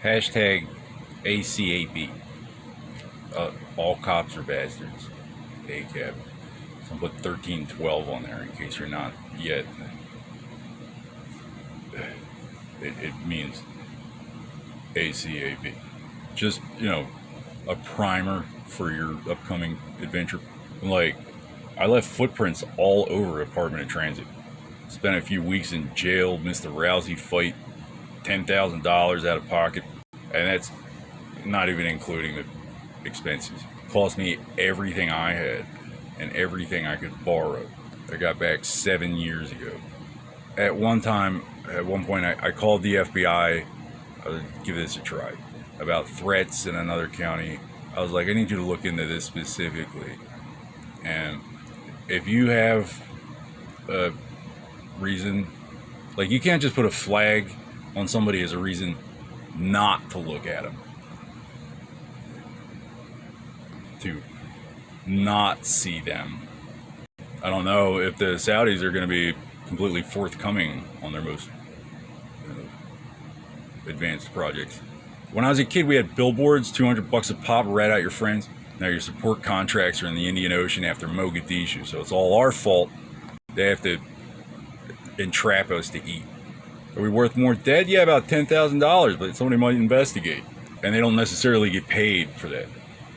Hashtag ACAB. All cops are bastards. ACAB. So I'll put 1312 on there in case you're not yet. It means ACAB. Just, a primer for your upcoming adventure. Like, I left footprints all over Department of Transit. Spent a few weeks in jail, missed a rousey fight, $10,000 out of pocket, and that's not even including the expenses. Cost me everything I had and everything I could borrow. I got back 7 years ago. At one point, I called the FBI. I would give this a try about threats in another county. I was like, I need you to look into this specifically. And if you have a reason, like, you can't just put a flag on somebody as a reason not to look at them, to not see them. I don't know if the Saudis are going to be completely forthcoming on their most advanced projects. When I was a kid, we had billboards, $200 a pop, rat out your friends. Now your support contracts are in the Indian Ocean after Mogadishu, so it's all our fault. They have to entrap us to eat. Are we worth more dead? Yeah, about $10,000, but somebody might investigate. And they don't necessarily get paid for that.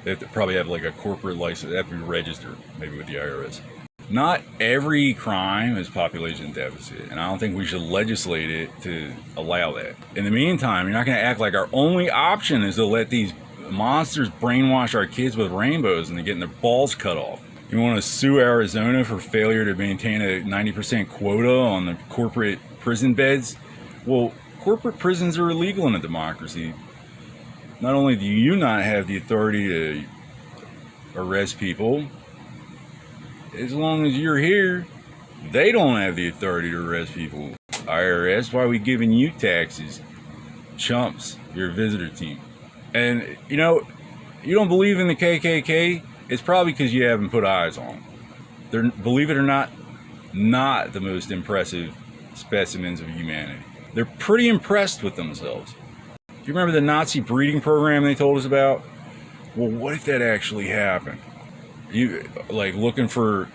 They have to probably have like a corporate license. They have to be registered, maybe with the IRS. Not every crime is population deficit, and I don't think we should legislate it to allow that. In the meantime, you're not going to act like our only option is to let these monsters brainwash our kids with rainbows and they're getting their balls cut off. You want to sue Arizona for failure to maintain a 90% quota on the corporate prison beds? Well, corporate prisons are illegal in a democracy. Not only do you not have the authority to arrest people, as long as you're here, they don't have the authority to arrest people. IRS, why are we giving you taxes? Chumps, you're a visitor team. And, you don't believe in the KKK, it's probably because you haven't put eyes on them. They're, believe it or not the most impressive specimens of humanity. They're pretty impressed with themselves. Do you remember the Nazi breeding program they told us about? Well, what if that actually happened? You like looking for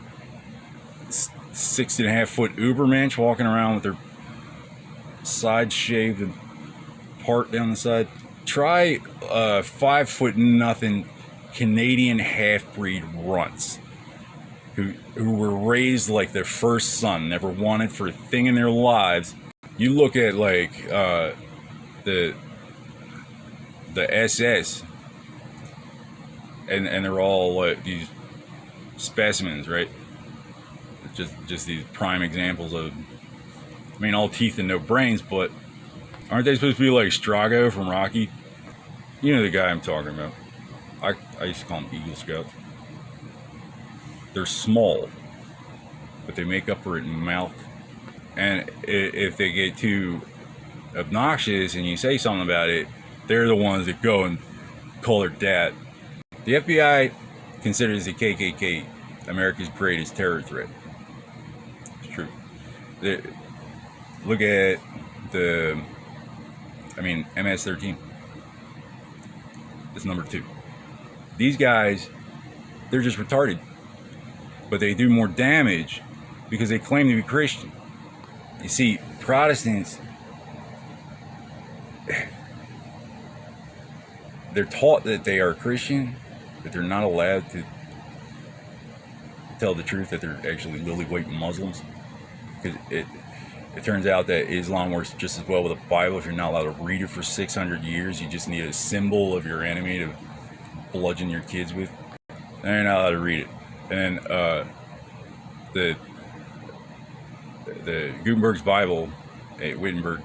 6.5-foot Ubermensch walking around with their side shaved and part down the side. Try 5 foot nothing Canadian half-breed runts who were raised like their first son, never wanted for a thing in their lives. You look at like the SS, and they're all like these specimens, right? Just these prime examples of, all teeth and no brains, but aren't they supposed to be like Strago from Rocky? You know the guy I'm talking about. I used to call them Eagle Scouts. They're small, but they make up for it in mouth. And if they get too obnoxious and you say something about it, they're the ones that go and call their dad. The FBI considers the KKK America's greatest terror threat. It's true. Look at the MS-13. It's number 2. These guys, they're just retarded. But they do more damage because they claim to be Christian. You see, Protestants, they're taught that they are Christian, but they're not allowed to tell the truth that they're actually lily-white Muslims. Because it turns out that Islam works just as well with the Bible. If you're not allowed to read it for 600 years, you just need a symbol of your enemy to bludgeon your kids with. And you're not allowed to read it. And then the Gutenberg's Bible at Wittenberg,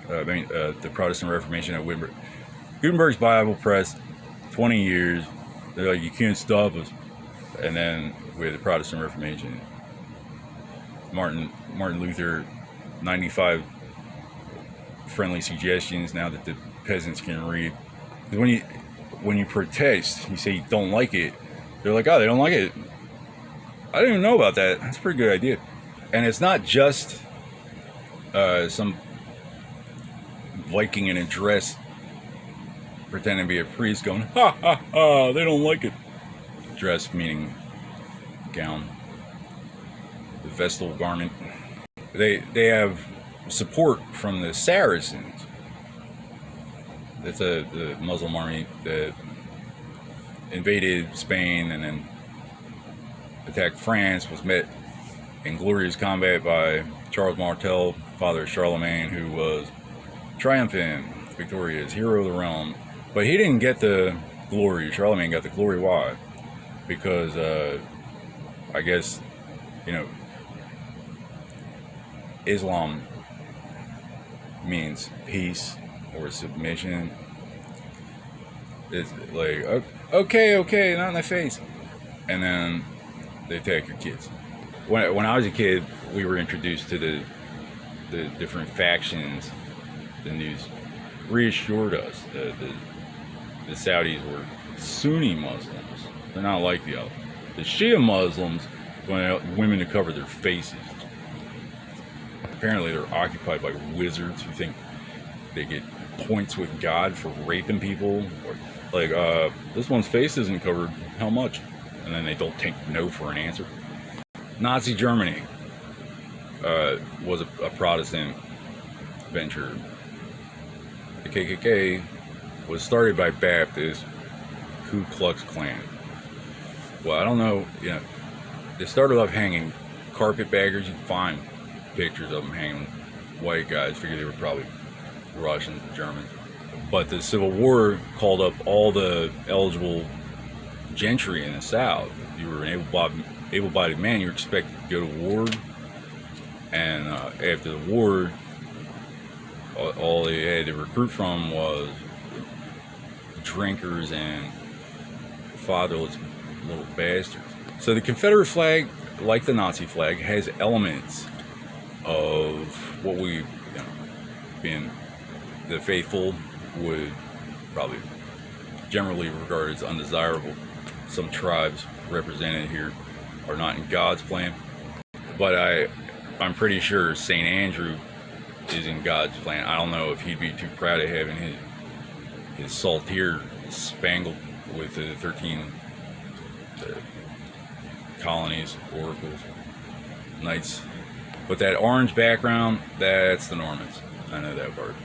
the Protestant Reformation at Wittenberg. Gutenberg's Bible Press, 20 years. They're like, you can't stop us. And then with the Protestant Reformation, Martin Luther, 95 friendly suggestions now that the peasants can read. When you protest, you say you don't like it. They're like, oh, they don't like it. I didn't even know about that. That's a pretty good idea. And it's not just some Viking in a dress pretending to be a priest going, ha ha ha, they don't like it. Dress meaning gown, the vestal garment. They have support from the Saracens. That's the Muslim army that invaded Spain and then attacked France, was met in glorious combat by Charles Martel, father of Charlemagne, who was triumphant, victorious, hero of the realm. But he didn't get the glory. Charlemagne got the glory. Why? Because I guess, Islam means peace or submission. It's like, okay, not in the face. And then they attack your kids. When I was a kid, we were introduced to the different factions. The news reassured us that the Saudis were Sunni Muslims. They're not like the other. The Shia Muslims want women to cover their faces. Apparently they're occupied by wizards who think they get points with God for raping people. Like, this one's face isn't covered. How much? And then they don't take no for an answer. Nazi Germany was a Protestant venture. The KKK was started by Baptists, Ku Klux Klan. Well, I don't know, they started off hanging carpetbaggers. You can find pictures of them hanging white guys. Figure they were probably Russians, Germans. But the Civil War called up all the eligible gentry in the South. If you were an able-bodied man, you were expected to go to war. And after the war, all they had to recruit from was drinkers and fatherless little bastards. So the Confederate flag, like the Nazi flag, has elements of what we, being the faithful, would probably generally regard as undesirable. Some tribes represented here are not in God's plan, but I'm pretty sure St. Andrew is in God's plan. I don't know if he'd be too proud of having his saltire spangled with the 13 colonies, oracles, knights. But that orange background, that's the Normans. I know that part.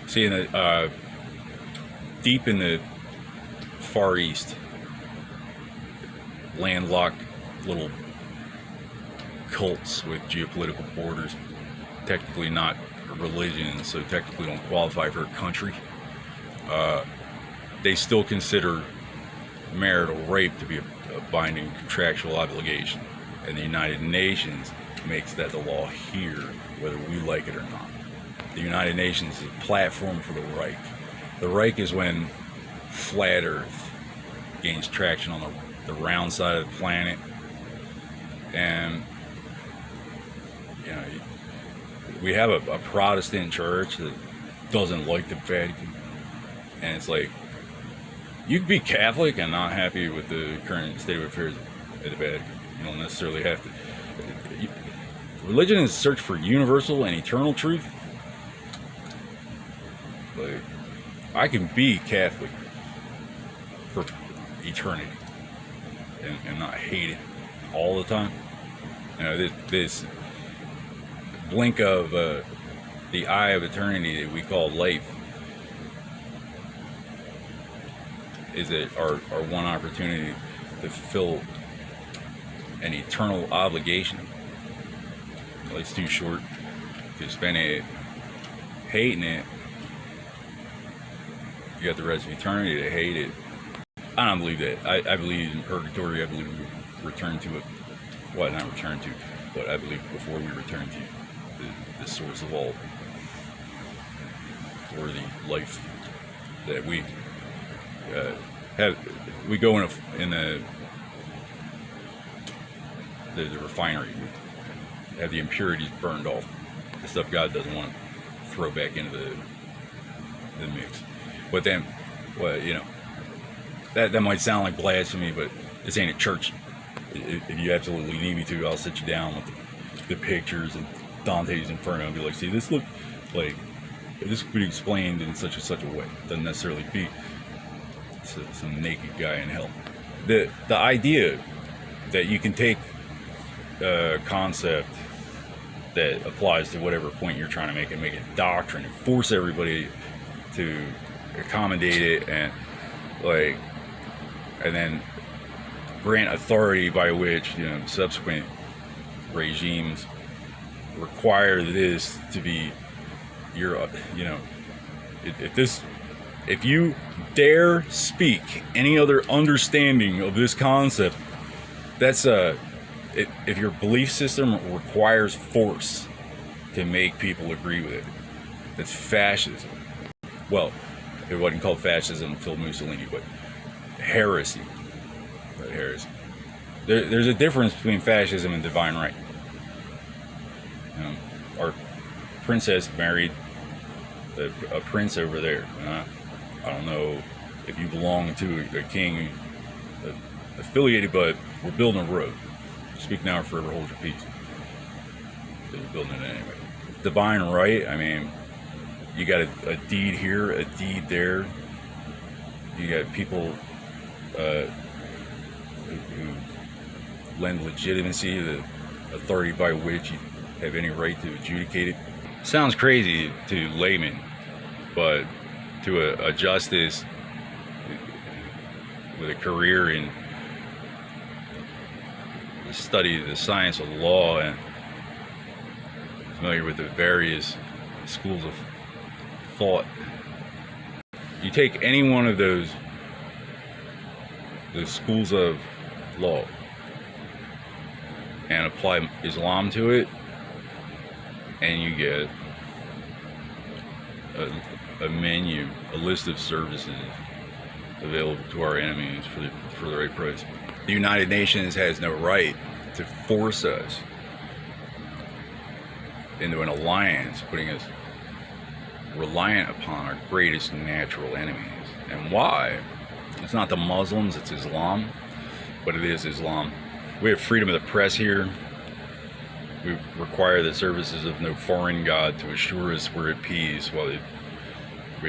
See, deep in the Far East, landlocked little cults with geopolitical borders, technically not a religion, so technically don't qualify for a country. They still consider marital rape to be a binding contractual obligation, and the United Nations makes that the law here, whether we like it or not. The United Nations is a platform for the Reich. The Reich is when flat Earth gains traction on the round side of the planet, and we have a Protestant church that doesn't like the Vatican, and it's like, you can be Catholic and not happy with the current state of affairs at the Vatican. You don't necessarily have to. Religion is a search for universal and eternal truth. Like, I can be Catholic for eternity and not hate it all the time. This blink of the eye of eternity that we call life is our one opportunity to fulfill an eternal obligation. Life's too short to spend it hating it. You got the rest of eternity to hate it. I don't believe that. I believe in purgatory. I believe we return to it. Well, not return to, but I believe before we return to the source of all, or the life that we have. We go in the refinery. We have the impurities burned off. The stuff God doesn't want to throw back into the mix. But then, that might sound like blasphemy, but this ain't a church. If you absolutely need me to, I'll sit you down with the pictures and Dante's Inferno and be like, see, this look like this could be explained in such and such a way. It doesn't necessarily be some naked guy in hell. The idea that you can take a concept that applies to whatever point you're trying to make and make it doctrine and force everybody to accommodate it, and then grant authority by which, you know, subsequent regimes require this to be your, you know, if you dare speak any other understanding of this concept, that's if your belief system requires force to make people agree with it, that's fascism. Well, it wasn't called fascism until Mussolini, but heresy. There's a difference between fascism and divine right. You know, our princess married a prince over there. I don't know if you belong to a king affiliated, but we're building a road. Speak now or forever hold your peace. We're building it anyway. Divine right, I mean, you got a deed here, a deed there. You got people who lend legitimacy to the authority by which you have any right to adjudicate it. Sounds crazy to laymen, but to a justice with a career in the study of the science of law and familiar with the various schools of thought, you take any one of those schools of law and apply Islam to it, and you get a menu, a list of services available to our enemies for the right price. The United Nations has no right to force us into an alliance, putting us reliant upon our greatest natural enemies. And why? It's not the Muslims, it's Islam, but it is Islam. We have freedom of the press here. We require the services of no foreign god to assure us we're at peace, while we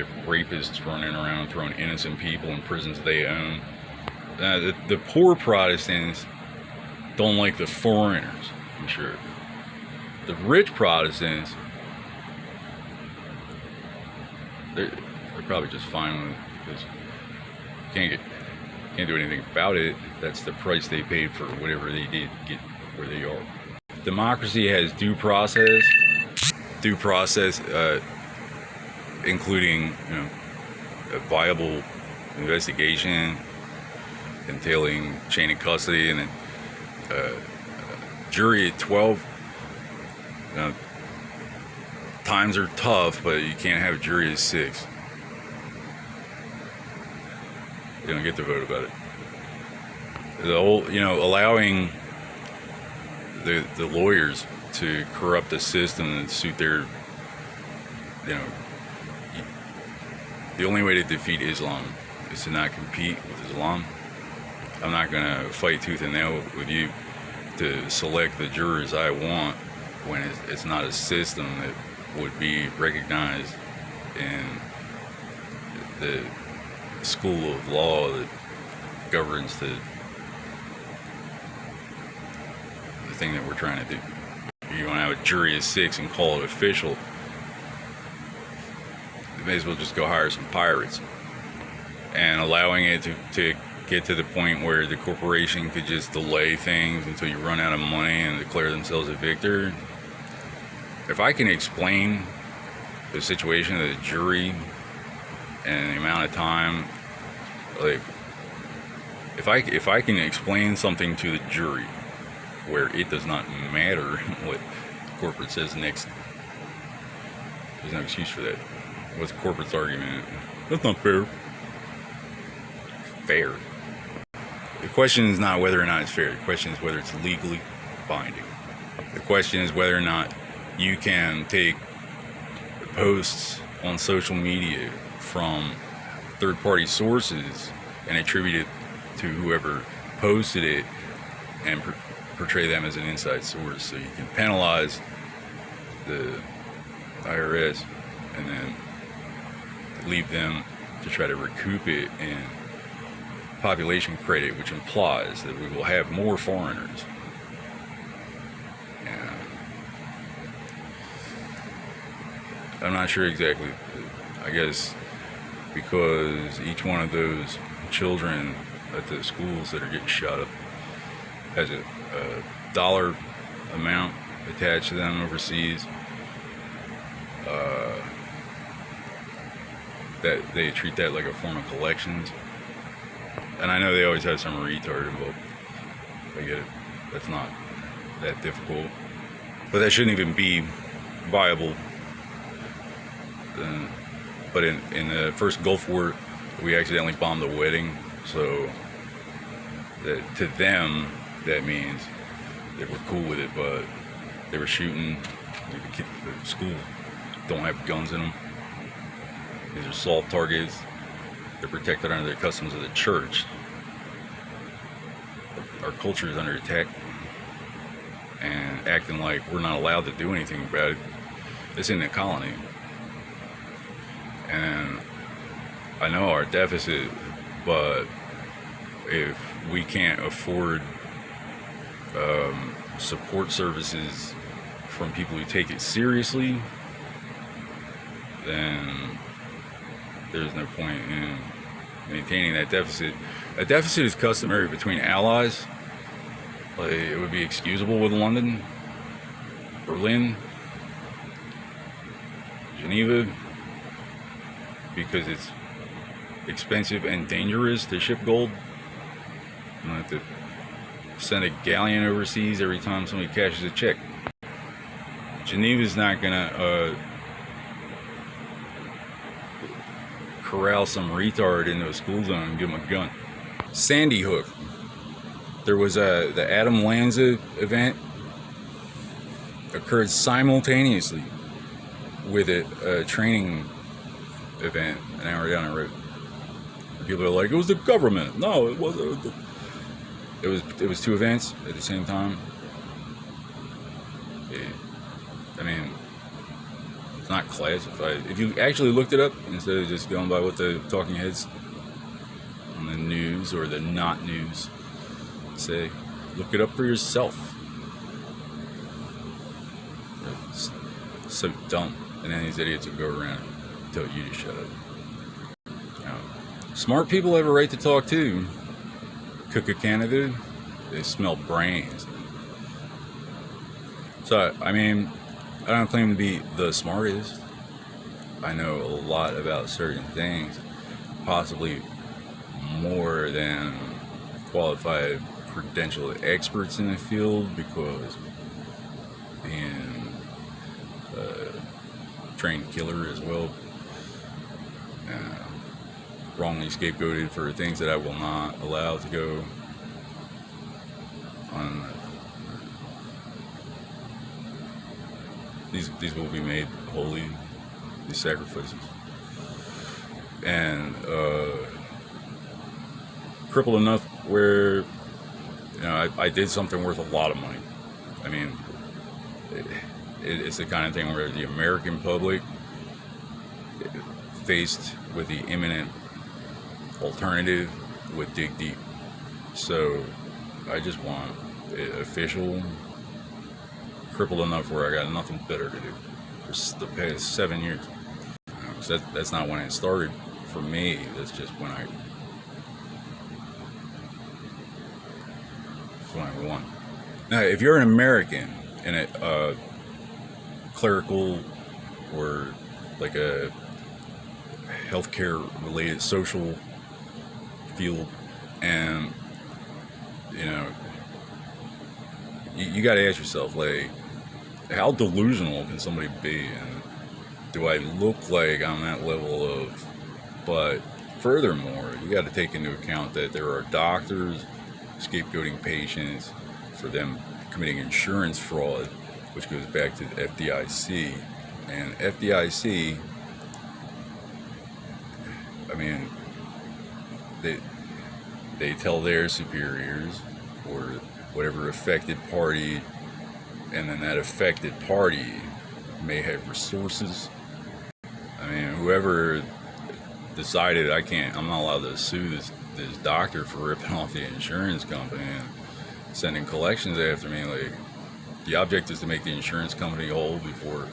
have rapists running around throwing innocent people in prisons they own. The poor Protestants don't like the foreigners, I'm sure. The rich Protestants, they're probably just fine with it, because you can't do anything about it. That's the price they paid for whatever they did to get where they are. Democracy has due process, including, you know, a viable investigation entailing chain of custody, and then jury at 12. Times are tough, but you can't have a jury at 6. You don't get to vote about it. The whole, you know, allowing the lawyers to corrupt the system and suit their, you know, the only way to defeat Islam is to not compete with Islam. I'm not going to fight tooth and nail with you to select the jurors I want when it's not a system that would be recognized in the school of law that governs the thing that we're trying to do. You want to have a jury of 6 and call it official, you may as well just go hire some pirates. And allowing it to get to the point where the corporation could just delay things until you run out of money and declare themselves a victor. If I can explain the situation of the jury and the amount of time, like, if I can explain something to the jury where it does not matter what corporate says next, there's no excuse for that. What's corporate's argument? That's not fair. Fair. The question is not whether or not it's fair. The question is whether it's legally binding. The question is whether or not you can take posts on social media from third-party sources and attribute it to whoever posted it and portray them as an inside source. So you can penalize the IRS and then leave them to try to recoup it in population credit, which implies that we will have more foreigners. And I'm not sure exactly. I guess because each one of those children at the schools that are getting shot up has a dollar amount attached to them overseas, that they treat that like a form of collections. And I know they always have some retard involved. I get it. That's not that difficult. But that shouldn't even be viable. But in the first Gulf War, we accidentally bombed a wedding. So that, to them, that means they were cool with it, but they were shooting. The school don't have guns in them. These are soft targets. They're protected under the customs of the church. Our culture is under attack, and acting like we're not allowed to do anything about it. It's in the colony. And I know our deficit, but if we can't afford support services from people who take it seriously, then there's no point in maintaining that deficit. A deficit is customary between allies. Like, it would be excusable with London, Berlin, Geneva, because it's expensive and dangerous to ship gold. You don't have to send a galleon overseas every time somebody cashes a check. Geneva's not gonna corral some retard into a school zone and give him a gun. Sandy Hook. There was the Adam Lanza event occurred simultaneously with a training event an hour down the road. People are like, it was the government. No, it wasn't. It was two events at the same time. I mean, it's not classified. If you actually looked it up instead of just going by what the talking heads on the news or the not news say, look it up for yourself. It's so dumb. And then these idiots will go around and tell you to shut up. You know, smart people have a right to talk too. Cook a Canada, they smell brains. So, I mean, I don't claim to be the smartest. I know a lot about certain things, possibly more than qualified, credentialed experts in the field, because being a trained killer as well, wrongly scapegoated for things that I will not allow to go on. These will be made holy, these sacrifices. And crippled enough where, you know, I did something worth a lot of money. I mean, it's the kind of thing where the American public, faced with the imminent alternative, would dig deep. So I just want it official, crippled enough where I got nothing better to do for the past 7 years. You know, 'cause that's not when it started for me. That's just when I won. Now, if you're an American in a clerical or like a healthcare related social field, and you know, you got to ask yourself, like, how delusional can somebody be, and do I look like I'm that level of? But furthermore, you got to take into account that there are doctors scapegoating patients for them committing insurance fraud, which goes back to the FDIC. And FDIC, I mean, they tell their superiors or whatever affected party, and then that affected party may have resources whoever decided I'm not allowed to sue this doctor for ripping off the insurance company and sending collections after me. Like, the object is to make the insurance company whole before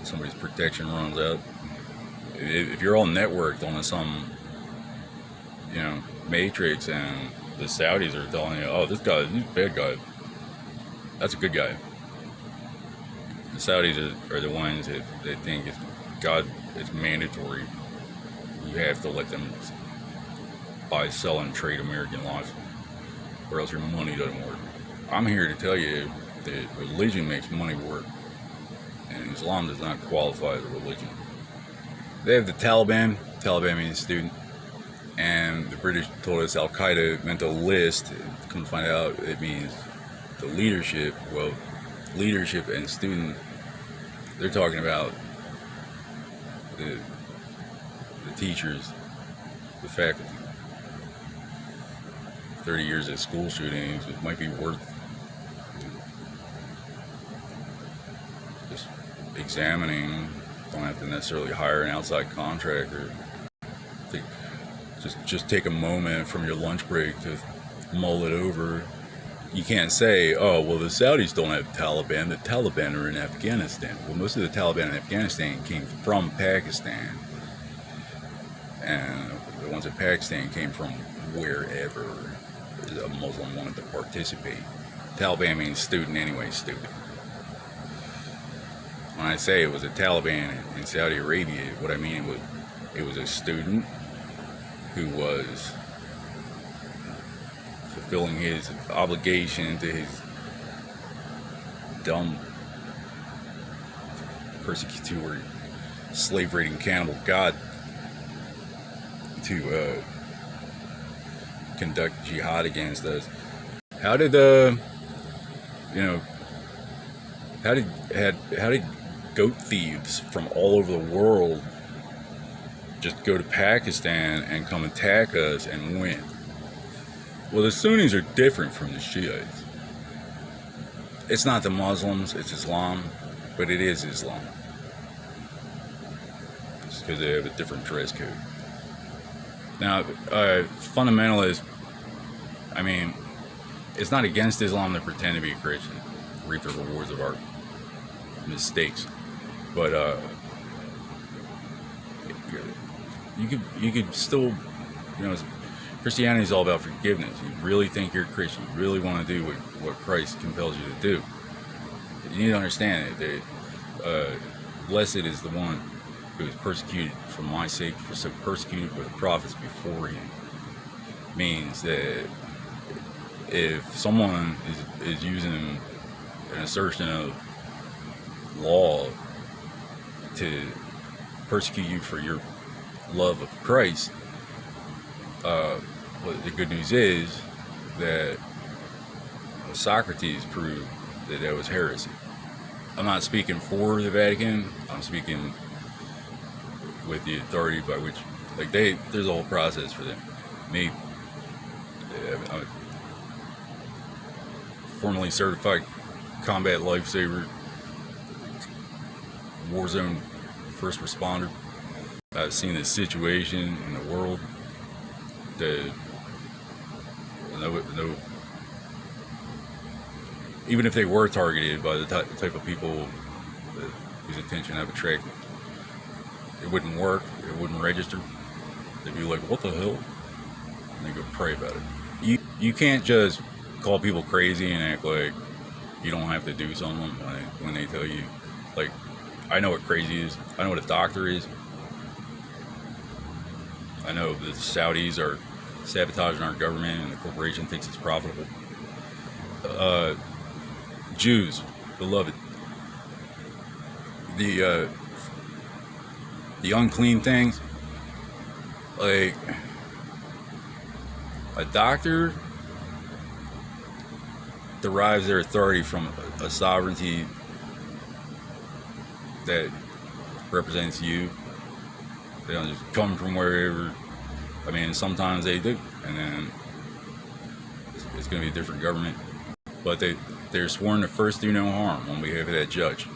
somebody's protection runs out. If you're all networked on some, matrix, and the Saudis are telling you, oh, he's a bad guy, that's a good guy. The Saudis are the ones that think it's mandatory. You have to let them buy, sell, and trade American lives, or else your money doesn't work. I'm here to tell you that religion makes money work, and Islam does not qualify as a religion. They have the Taliban. Taliban means student, and the British told us Al Qaeda meant a list. Come find out, it means the leadership. Well, leadership and student, they're talking about the teachers, the faculty. 30 years of school shootings, it might be worth just examining. Don't have to necessarily hire an outside contractor. Just take a moment from your lunch break to mull it over. You can't say, oh, well, the Saudis don't have Taliban. The Taliban are in Afghanistan. Well, most of the Taliban in Afghanistan came from Pakistan. And the ones in Pakistan came from wherever a Muslim wanted to participate. Taliban means student anyway, stupid. When I say it was a Taliban in Saudi Arabia, what I mean it was a student who was fulfilling his obligation to his dumb, persecutory, slave-raiding cannibal god to conduct jihad against us. How did goat thieves from all over the world just go to Pakistan and come attack us and win? Well, the Sunnis are different from the Shiites. It's not the Muslims, it's Islam, but it is Islam. It's because they have a different dress code. Now, fundamentalists, I mean, it's not against Islam to pretend to be a Christian, reap the rewards of our mistakes, but you could still, Christianity is all about forgiveness. You really think you're a Christian, you really want to do what Christ compels you to do. You need to understand that blessed is the one who is persecuted for my sake, for so persecuted by the prophets before him. Means that if someone is using an assertion of law to persecute you for your love of Christ, well, the good news is that Socrates proved that was heresy. I'm not speaking for the Vatican, I'm speaking with the authority by which, there's a whole process for them. Me, I'm a formerly certified combat lifesaver, war zone first responder. I've seen this situation in the world that no, even if they were targeted by the type of people whose attention I've attracted, it wouldn't work, it wouldn't register. They'd be like, what the hell? And they go pray about it. You can't just call people crazy and act like you don't have to do something when they tell you. Like, I know what crazy is. I know what a doctor is. I know the Saudis are sabotaging our government and the corporation thinks it's profitable. Jews, beloved. The unclean things, like a doctor derives their authority from a sovereignty that represents you. They don't just come from wherever. I mean, sometimes they do, and then it's going to be a different government. But they're sworn to first do no harm on behalf of that judge.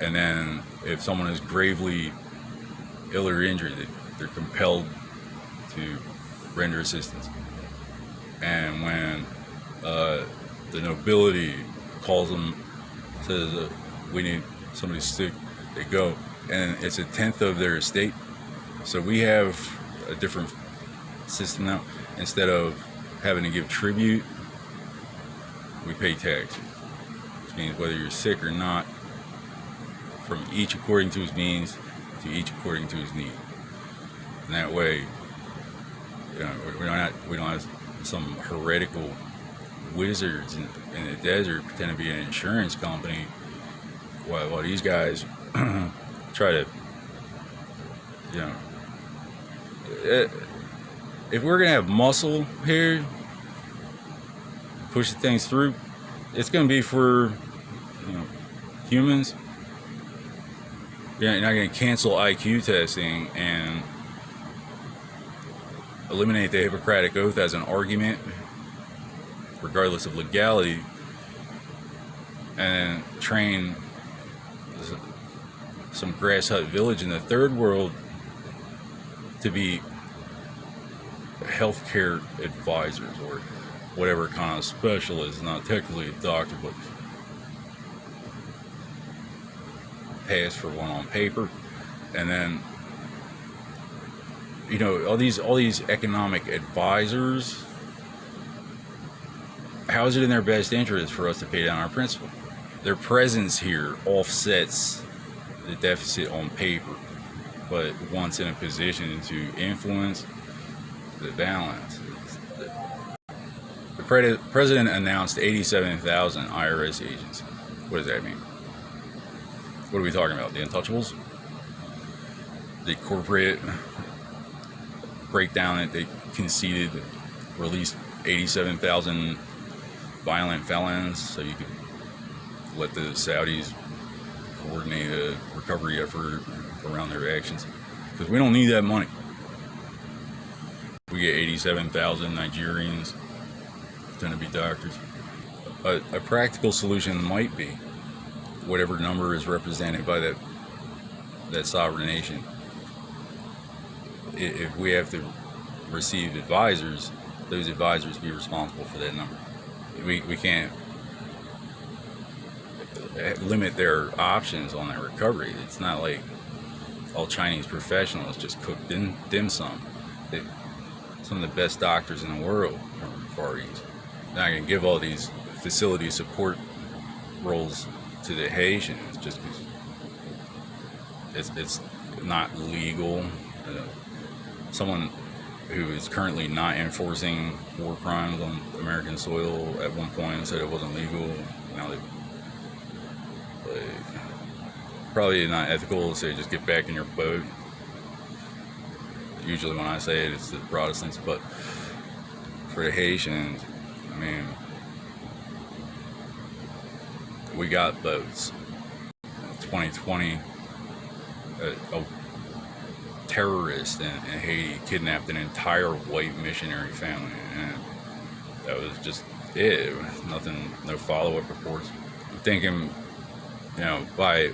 And then if someone is gravely ill or injured, they're compelled to render assistance. And when the nobility calls them, says, we need somebody sick, they go. And it's a tenth of their estate. So we have a different system now. Instead of having to give tribute, we pay taxes. Which means whether you're sick or not, from each according to his means to each according to his need. And that way, you know, we don't have some heretical wizards in the desert pretend to be an insurance company while these guys try to, you know, if we're gonna have muscle here, push things through, it's gonna be for, you know, humans. You're not gonna cancel IQ testing and eliminate the Hippocratic Oath as an argument, regardless of legality, and train some grass hut village in the third world to be healthcare advisors or whatever kind of specialist, not technically a doctor, but pass for one on paper. And then, you know, all these economic advisors, how is it in their best interest for us to pay down our principal? Their presence here offsets the deficit on paper, but once in a position to influence the balance. The president announced 87,000 IRS agents. What does that mean? What are we talking about? The untouchables? The corporate breakdown that they conceded released 87,000 violent felons so you could let the Saudis coordinate a recovery effort around their actions, because we don't need that money. We get 87,000 Nigerians going to be doctors. A practical solution might be whatever number is represented by that sovereign nation. If we have to receive advisors, those advisors be responsible for that number. We can't limit their options on that recovery. It's not like all Chinese professionals just cook dim sum. Some of the best doctors in the world from the Far East. Now I can give all these facility support roles to the Haitians just because it's not legal. Someone who is currently not enforcing war crimes on American soil at one point said it wasn't legal. Now they probably not ethical to say just get back in your boat. Usually when I say it, it's the Protestants, but for the Haitians, I mean, we got boats. 2020, a terrorist in Haiti kidnapped an entire white missionary family, and that was just it. Nothing, no follow-up reports. I'm thinking, you know, by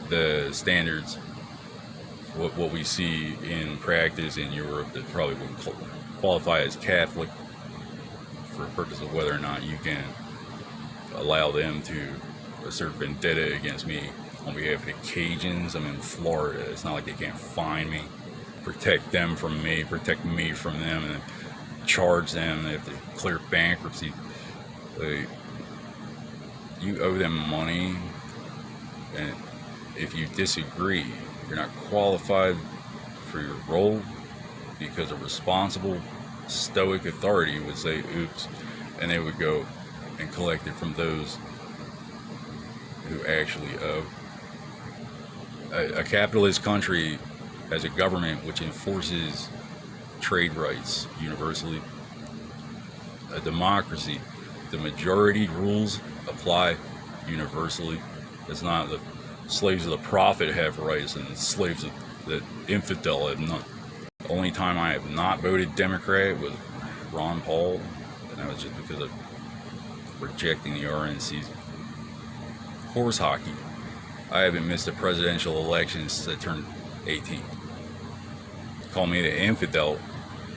the standards, what we see in practice in Europe, that probably wouldn't qualify as Catholic for the purpose of whether or not you can allow them to assert vendetta against me on behalf of the Cajuns. I'm in Florida. It's not like they can't find me, protect them from me, protect me from them, and charge them. They have to clear bankruptcy. You owe them money, and if you disagree, you're not qualified for your role, because a responsible, stoic authority would say, oops, and they would go and collect it from those who actually owe. A capitalist country has a government which enforces trade rights universally. A democracy, the majority rules apply universally. It's not the slaves of the prophet have rights and the slaves of the infidel have not. The only time I have not voted Democrat was Ron Paul, and that was just because of rejecting the RNC's horse hockey. I haven't missed a presidential election since I turned 18. Call me the infidel.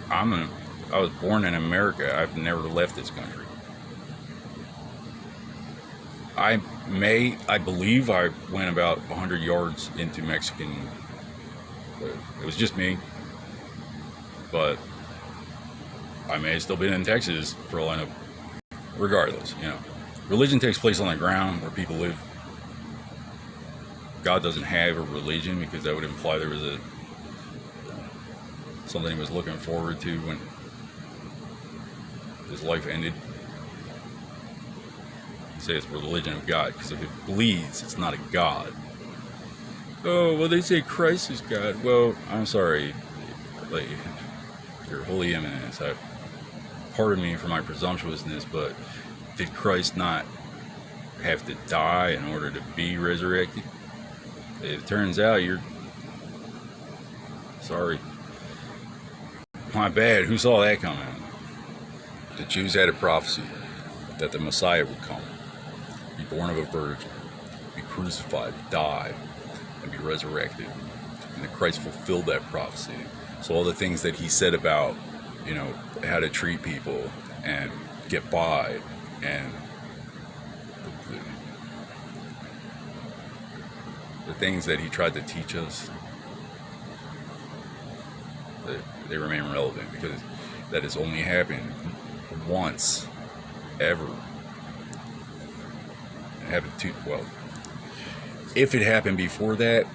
I was born in America. I've never left this country. I believe I went about 100 yards into Mexican. It was just me. But I may have still been in Texas for all I know. Regardless, religion takes place on the ground where people live. God doesn't have a religion, because that would imply there was something he was looking forward to when his life ended. You say it's the religion of God, because if it bleeds, it's not a God. Oh, well, they say Christ is God. Well, I'm sorry, like, your holy eminence, pardon me for my presumptuousness, but did Christ not have to die in order to be resurrected? It turns out you're sorry. My bad. Who saw that coming? The Jews had a prophecy that the Messiah would come, be born of a virgin, be crucified, die, and be resurrected. And that Christ fulfilled that prophecy. So all the things that he said about, how to treat people and get by, and the things that he tried to teach us, they remain relevant, because that has only happened once, ever. It happened if it happened before that,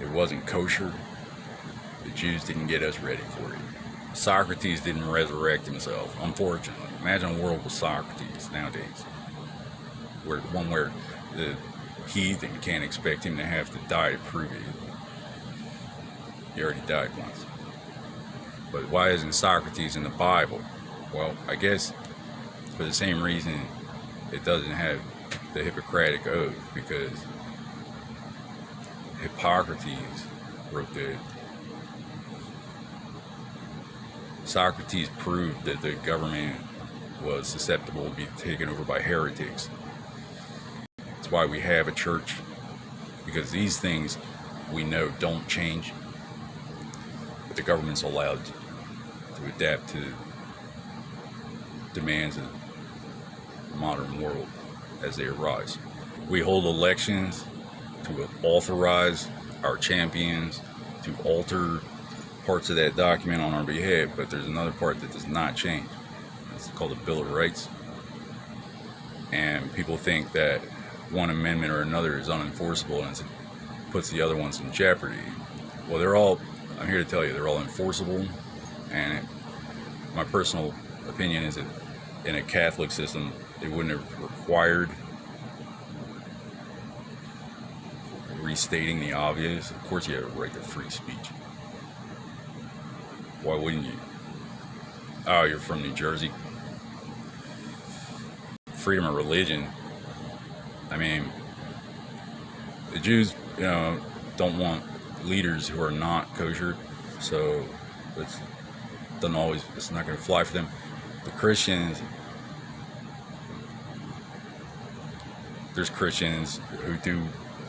it wasn't kosher. The Jews didn't get us ready for it. Socrates didn't resurrect himself, unfortunately. Imagine a world with Socrates nowadays, where the heathen can't expect him to have to die to prove it. He already died once. But why isn't Socrates in the Bible? Well, I guess for the same reason it doesn't have the Hippocratic Oath, because Hippocrates wrote that Socrates proved that the government was susceptible to be taken over by heretics. That's why we have a church, because these things we know don't change, but the government's allowed to adapt to demands of the modern world as they arise. We hold elections to authorize our champions to alter parts of that document on our behalf, but there's another part that does not change. It's called the Bill of Rights. And people think that one amendment or another is unenforceable and it puts the other ones in jeopardy. Well, I'm here to tell you, they're all enforceable. And my personal opinion is that in a Catholic system, they wouldn't have required restating the obvious. Of course, you have a right to free speech. Why wouldn't you? Oh, you're from New Jersey. Freedom of religion. I mean, the Jews, don't want leaders who are not kosher, so it's not going to fly for them. The Christians, there's Christians who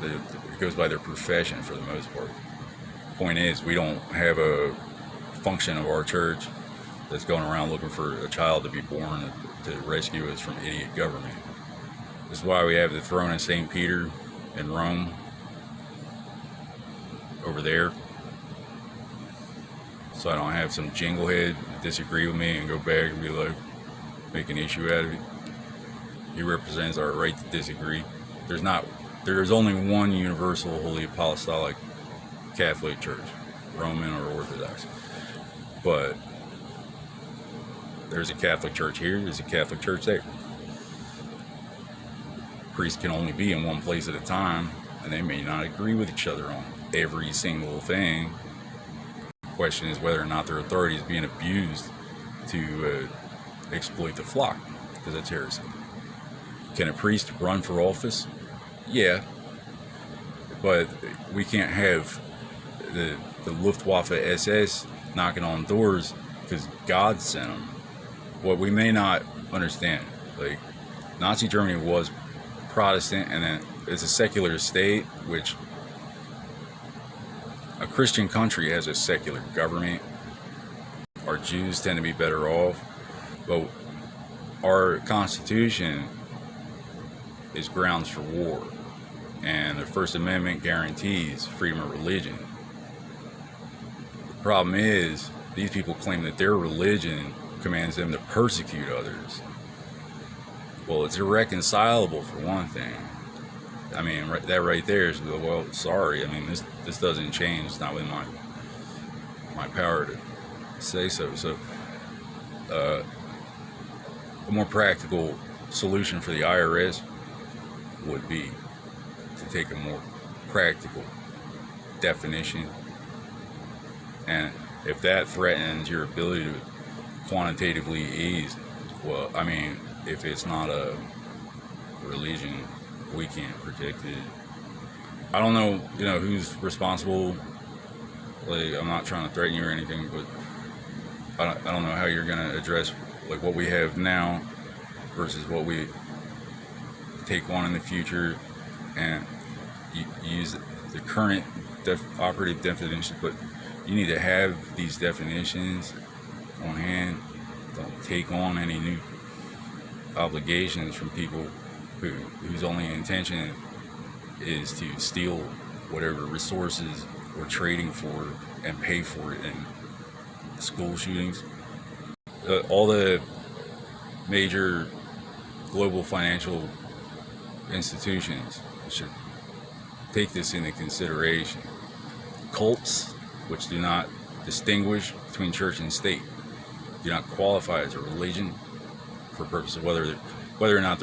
it goes by their profession for the most part. Point is, we don't have a function of our church that's going around looking for a child to be born to rescue us from idiot government. This is why we have the throne of St. Peter in Rome over there, so I don't have some jinglehead disagree with me and go back and be like, make an issue out of it. He represents our right to disagree. There's only one universal holy apostolic Catholic church, Roman or Orthodox. But there's a Catholic church here, there's a Catholic church there. Priests can only be in one place at a time, and they may not agree with each other on every single thing. The question is whether or not their authority is being abused to exploit the flock, because that's heresy. Can a priest run for office? Yeah, but we can't have the Luftwaffe SS knocking on doors because God sent them. What we may not understand, like, Nazi Germany was Protestant, and then it's a secular state, which a Christian country has a secular government. Our Jews tend to be better off, but our Constitution is grounds for war, and the First Amendment guarantees freedom of religion. The problem is, these people claim that their religion commands them to persecute others. Well, it's irreconcilable for one thing. I mean, that right there is, well, sorry. I mean, this doesn't change. It's not within my power to say so. So, a more practical solution for the IRS would be to take a more practical definition, and if that threatens your ability to quantitatively ease, well, I mean, if it's not a religion, we can't protect it. I don't know, who's responsible. Like, I'm not trying to threaten you or anything, but I don't know how you're gonna address like what we have now versus what we take on in the future, and use the current operative definition. But you need to have these definitions on hand. Don't take on any new obligations from people whose only intention is to steal whatever resources we're trading for and pay for it in school shootings. All the major global financial institutions should take this into consideration. Cults, which do not distinguish between church and state, do not qualify as a religion for purposes of whether or not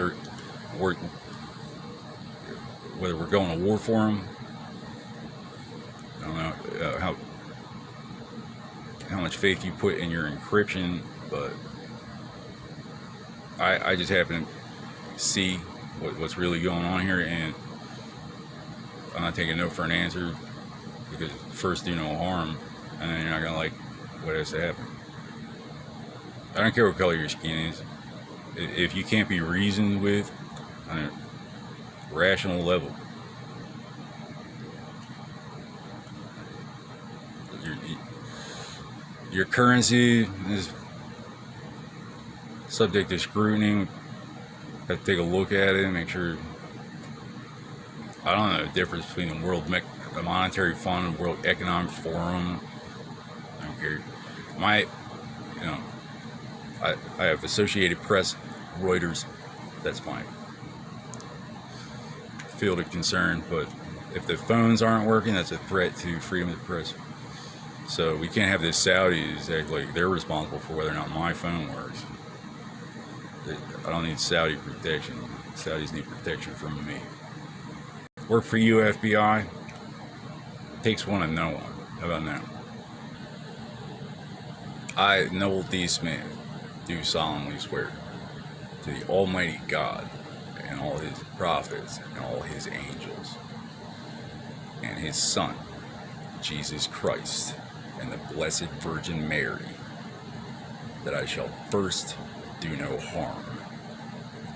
whether we're going to war for them. I don't know how much faith you put in your encryption, but I just happen to see what's really going on here, and I'm not taking no for an answer, because first do no harm, and then you're not gonna like what has to happen. I don't care what color your skin is. If you can't be reasoned with on a rational level, your currency is subject to scrutiny. Have to take a look at it and make sure. I don't know the difference between the Monetary Fund and World Economic Forum. I don't care. I have Associated Press, Reuters. That's my field of concern. But if the phones aren't working, that's a threat to freedom of the press. So we can't have the Saudis act like they're responsible for whether or not my phone works. I don't need Saudi protection. Saudis need protection from me. Work for you, FBI. Takes one to know one. How about now? I, Noel D. Smith, do solemnly swear to the Almighty God and all His prophets and all His angels and His Son, Jesus Christ, and the Blessed Virgin Mary, that I shall first do no harm.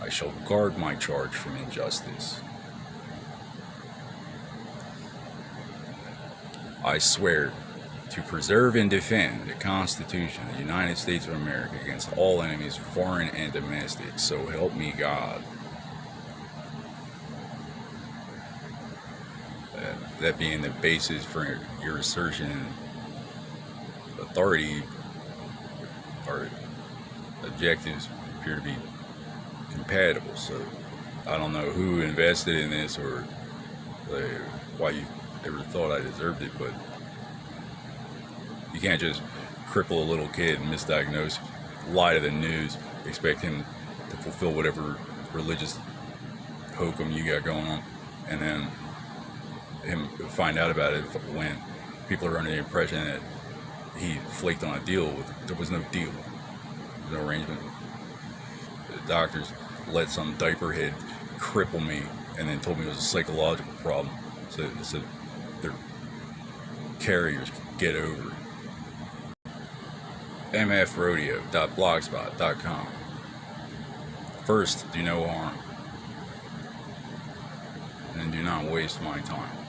I shall guard my charge from injustice. I swear to preserve and defend the Constitution of the United States of America against all enemies, foreign and domestic, so help me God. That being the basis for your assertion, authority, our objectives appear to be compatible. So I don't know who invested in this or why you ever thought I deserved it, but you can't just cripple a little kid and misdiagnose, lie to the news, expect him to fulfill whatever religious hokum you got going on, and then him find out about it when people are under the impression that he flaked on a deal. There was no deal, no arrangement. The doctors let some diaper head cripple me and then told me it was a psychological problem, so their carriers could get over it. mfrodeo.blogspot.com. First, do no harm. And do not waste my time.